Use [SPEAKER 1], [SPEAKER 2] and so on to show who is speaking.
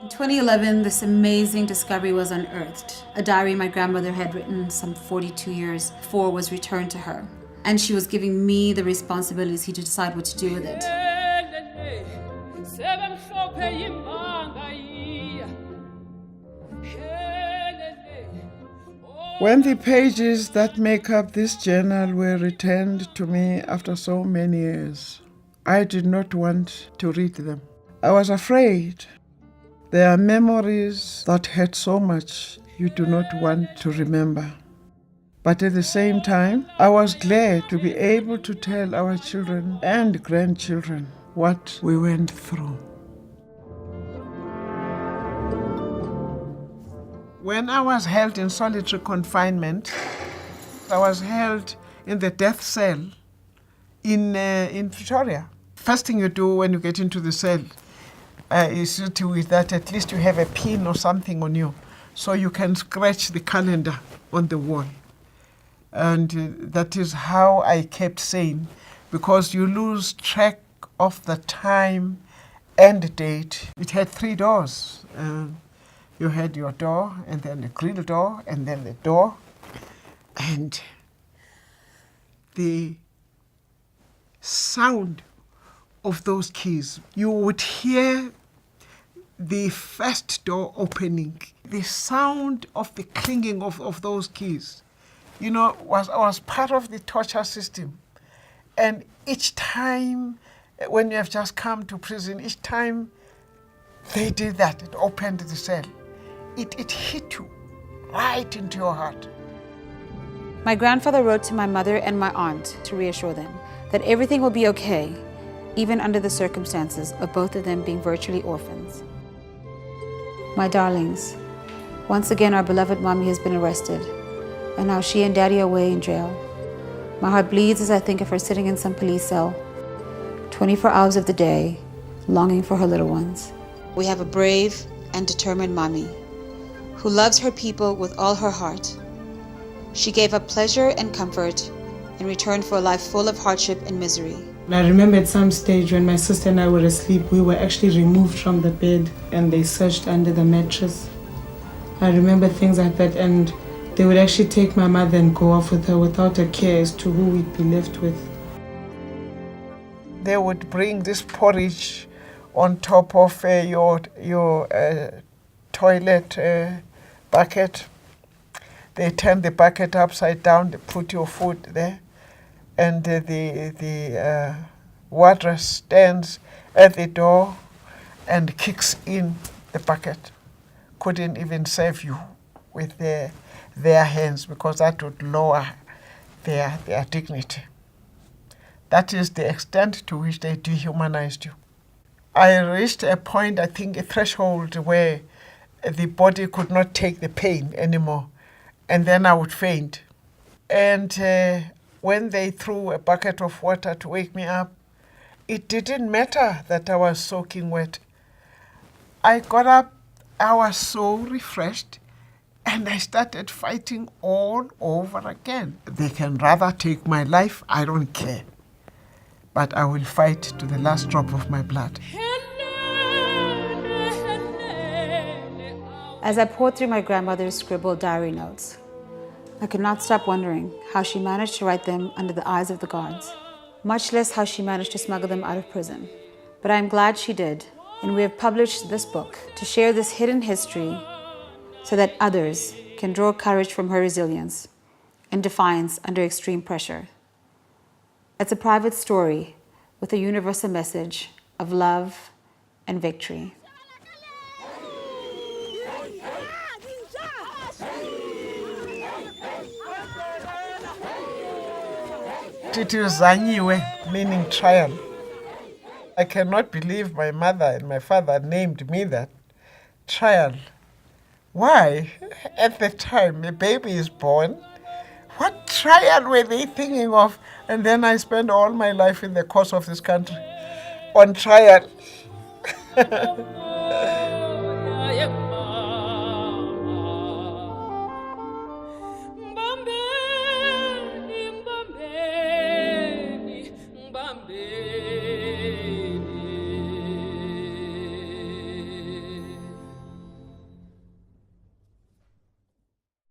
[SPEAKER 1] In 2011, this amazing discovery was unearthed. A diary my grandmother had written some 42 years before was returned to her. And she was giving me the responsibility to decide what to do with it.
[SPEAKER 2] When the pages that make up this journal were returned to me after so many years, I did not want to read them. I was afraid. There are memories that hurt so much you do not want to remember. But at the same time, I was glad to be able to tell our children and grandchildren what we went through. When I was held in solitary confinement, I was held in the death cell in Pretoria. First thing you do when you get into the cell is with that at least you have a pin or something on you, so you can scratch the calendar on the wall. And that is how I kept sane, because you lose track of the time and the date. It had 3 doors. You had your door, and then the grill door, and then the door. And the sound of those keys, you would hear the first door opening, the sound of the clinging of those keys, was part of the torture system. And each time, when you have just come to prison, each time they did that, it opened the cell. It hit you right into your heart.
[SPEAKER 1] My grandfather wrote to my mother and my aunt to reassure them that everything will be okay, even under the circumstances of both of them being virtually orphans. My darlings, once again our beloved mommy has been arrested, and now she and daddy are away in jail. My heart bleeds as I think of her sitting in some police cell, 24 hours of the day, longing for her little ones. We have a brave and determined mommy who loves her people with all her heart. She gave up pleasure and comfort in return for a life full of hardship and misery.
[SPEAKER 3] I remember at some stage when my sister and I were asleep, we were actually removed from the bed and they searched under the mattress. I remember things like that, and they would actually take my mother and go off with her without a care as to who we'd be left with.
[SPEAKER 2] They would bring this porridge on top of your toilet bucket. They turn the bucket upside down, they put your food there, and the wardress stands at the door and kicks in the bucket. Couldn't even serve you with their hands, because that would lower their dignity. That is the extent to which they dehumanized you. I reached a point, I think a threshold, where the body could not take the pain anymore, and then I would faint. And when they threw a bucket of water to wake me up, it didn't matter that I was soaking wet. I got up, I was so refreshed, and I started fighting all over again. They can rather take my life, I don't care. But I will fight to the last drop of my blood.
[SPEAKER 1] As I poured through my grandmother's scribbled diary notes, I could not stop wondering how she managed to write them under the eyes of the guards, much less how she managed to smuggle them out of prison. But I am glad she did, and we have published this book to share this hidden history so that others can draw courage from her resilience and defiance under extreme pressure. It's a private story with a universal message of love and victory.
[SPEAKER 2] Tituzanyiwe, meaning trial. I cannot believe my mother and my father named me that. Trial. Why? At the time a baby is born, what trial were they thinking of? And then I spent all my life in the course of this country on trial.